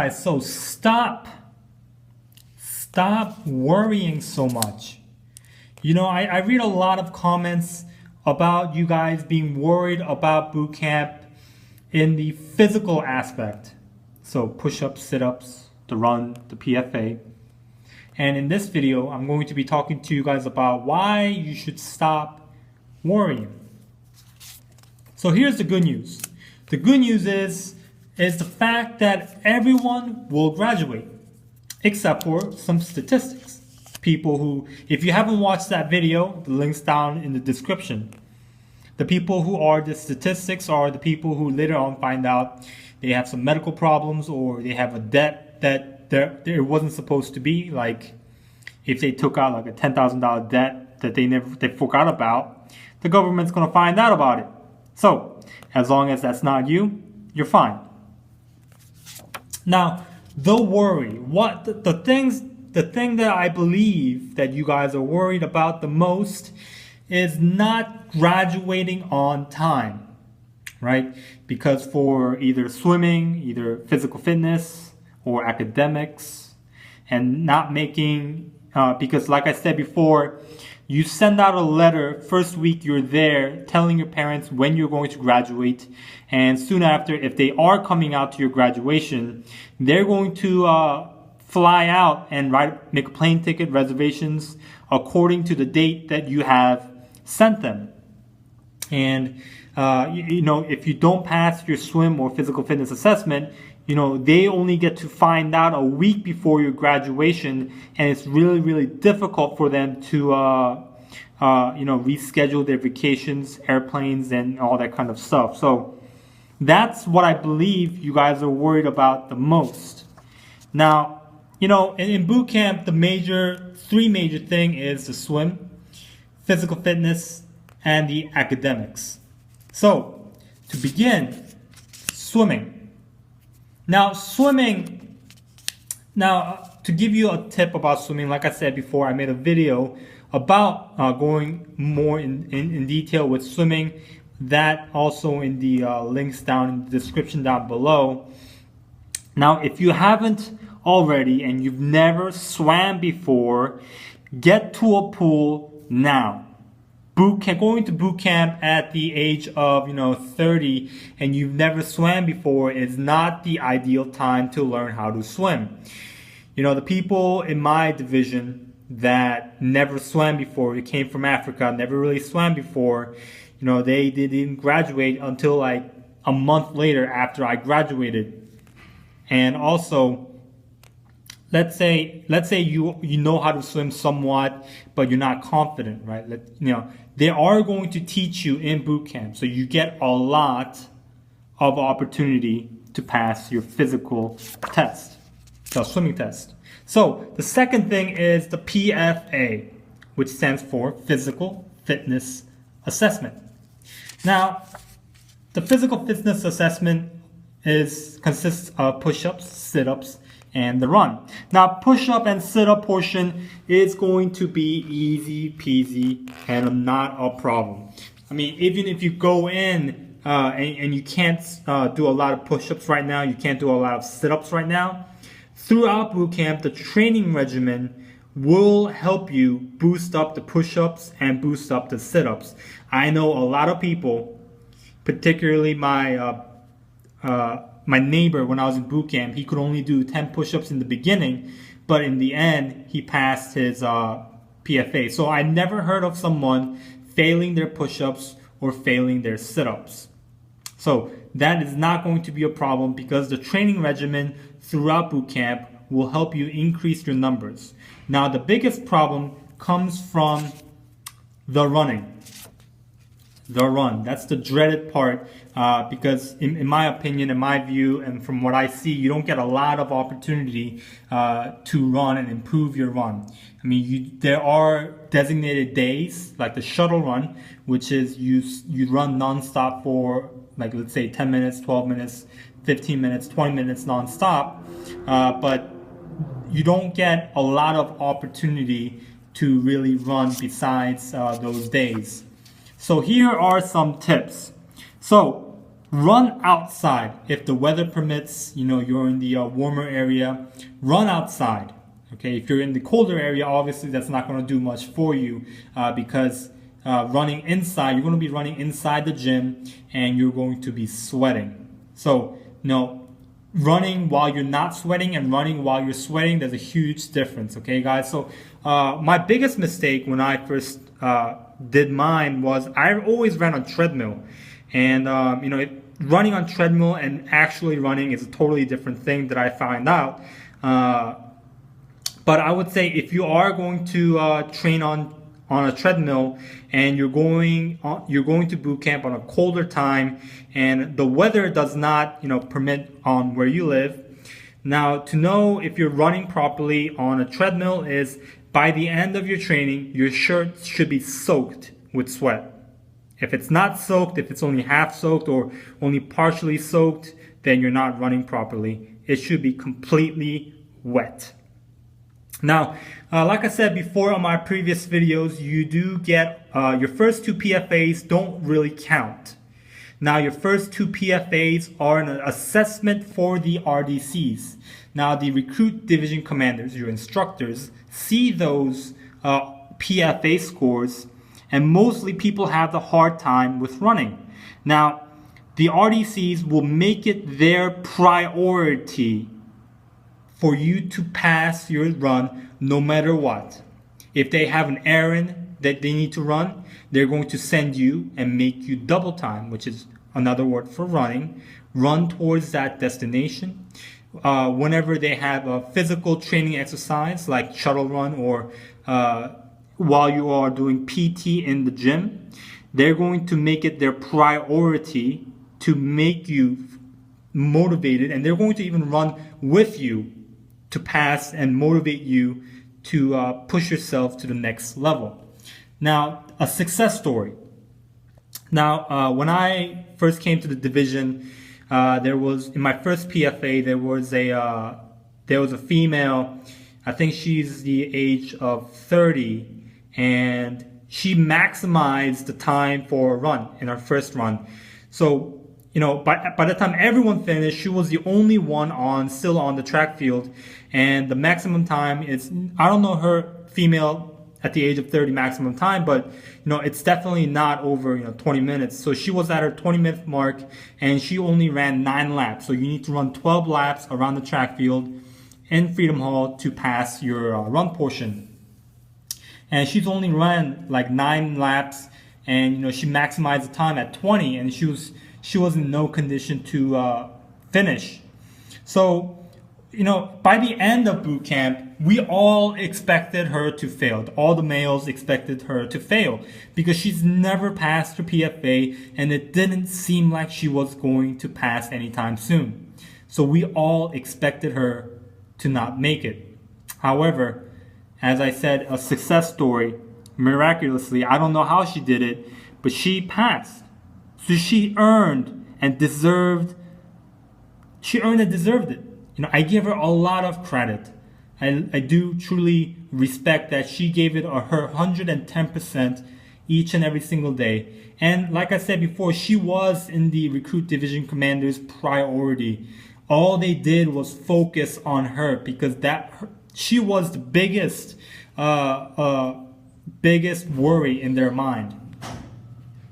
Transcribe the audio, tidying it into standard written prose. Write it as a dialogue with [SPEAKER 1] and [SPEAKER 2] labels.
[SPEAKER 1] guys, so stop worrying so much. You know, I read a lot of comments about you guys being worried about boot camp in the physical aspect. So push-ups, sit-ups, the run, the PFA. And in this video, I'm going to be talking to you guys about why you should stop worrying. So here's the good news. The good news is the fact that everyone will graduate, except for some statistics. People who, if you haven't watched that video, the link's down in the description. The people who are the statistics are the people who later on find out they have some medical problems or they have a debt that there wasn't supposed to be. Like if they took out like a $10,000 debt that they forgot about, the government's going to find out about it. So as long as that's not you, you're fine. Now, the worry, the thing that I believe that you guys are worried about the most is not graduating on time, right? Because for either swimming, either physical fitness or academics, and not making, because like I said before, you send out a letter first week you're there telling your parents when you're going to graduate, and soon after, if they are coming out to your graduation, they're going to fly out and make a plane ticket reservations according to the date that you have sent them. And you know, if you don't pass your swim or physical fitness assessment, you know, they only get to find out a week before your graduation, and it's really, really difficult for them to, you know, reschedule their vacations, airplanes, and all that kind of stuff. So that's what I believe you guys are worried about the most. Now, you know, in boot camp, the three major thing is the swim, physical fitness, and the academics. So to begin, swimming. Now, to give you a tip about swimming, like I said before, I made a video about going more in detail with swimming. That also in the links down in the description down below. Now, if you haven't already and you've never swam before, get to a pool now. Going to boot camp at the age of 30 and you've never swam before is not the ideal time to learn how to swim. You know, the people in my division that never swam before, they came from Africa, never really swam before, you know, they didn't graduate until like a month later after I graduated. And also, let's say you know how to swim somewhat, but you're not confident, right? They are going to teach you in boot camp, so you get a lot of opportunity to pass your physical test, the swimming test. So the second thing is the PFA, which stands for Physical Fitness Assessment. Now, the physical fitness assessment consists of push-ups, sit-ups, and the run. Now, push-up and sit-up portion is going to be easy peasy and not a problem. I mean, even if you go in and you can't do a lot of push-ups right now, you can't do a lot of sit-ups right now, throughout boot camp, the training regimen will help you boost up the push-ups and boost up the sit-ups. I know a lot of people, particularly my neighbor, when I was in boot camp, he could only do 10 push-ups in the beginning, but in the end, he passed his PFA. So I never heard of someone failing their push-ups or failing their sit-ups. So that is not going to be a problem because the training regimen throughout boot camp will help you increase your numbers. Now, the biggest problem comes from the running. The run. That's the dreaded part because in my opinion, in my view, and from what I see, you don't get a lot of opportunity to run and improve your run. I mean, there are designated days, like the shuttle run, which is you run nonstop for, like, let's say 10 minutes, 12 minutes, 15 minutes, 20 minutes nonstop, but you don't get a lot of opportunity to really run besides those days. So here are some tips. So run outside. If the weather permits, you're in the warmer area, run outside. Okay, if you're in the colder area, obviously that's not going to do much for you because running inside, you're going to be running inside the gym and you're going to be sweating. So, running while you're not sweating and running while you're sweating, there's a huge difference. Okay, guys. So, my biggest mistake when I first did mine was I always ran on treadmill, and running on treadmill and actually running is a totally different thing that I found out. But I would say if you are going to train on a treadmill and you're going to boot camp on a colder time and the weather does not permit on where you live. Now, to know if you're running properly on a treadmill is by the end of your training, your shirt should be soaked with sweat. If it's not soaked, if it's only half soaked or only partially soaked, then you're not running properly. It should be completely wet. Now, like I said before on my previous videos, you do get your first 2 PFAs don't really count. Now, your first 2 PFAs are an assessment for the RDCs. Now, the recruit division commanders, your instructors, see those PFA scores, and mostly people have the hard time with running. Now, the RDCs will make it their priority for you to pass your run no matter what. If they have an errand that they need to run, they're going to send you and make you double time, which is another word for running. Run towards that destination. Whenever they have a physical training exercise like shuttle run or while you are doing PT in the gym, they're going to make it their priority to make you motivated, and they're going to even run with you to pass and motivate you to push yourself to the next level. Now, a success story. Now, when I first came to the division, there was in my first PFA there was a female. I think she's the age of 30, and she maximized the time for a run in her first run. So, by the time everyone finished, she was the only one still on the track field, and the maximum time is, I don't know her female at the age of 30 maximum time, but it's definitely not over 20 minutes. So she was at her 20-minute mark, and she only ran 9 laps. So you need to run 12 laps around the track field in Freedom Hall to pass your run portion. And she's only ran like 9 laps, and she maximized the time at 20, and she was in no condition to finish. So, by the end of boot camp, we all expected her to fail. All the males expected her to fail because she's never passed her PFA, and it didn't seem like she was going to pass anytime soon. So we all expected her to not make it. However, as I said, a success story. Miraculously, I don't know how she did it, but she passed. So she earned and deserved it. I give her a lot of credit. I do truly respect that she gave it her 110% each and every single day. And like I said before, she was in the recruit division commander's priority. All they did was focus on her because she was the biggest worry in their mind.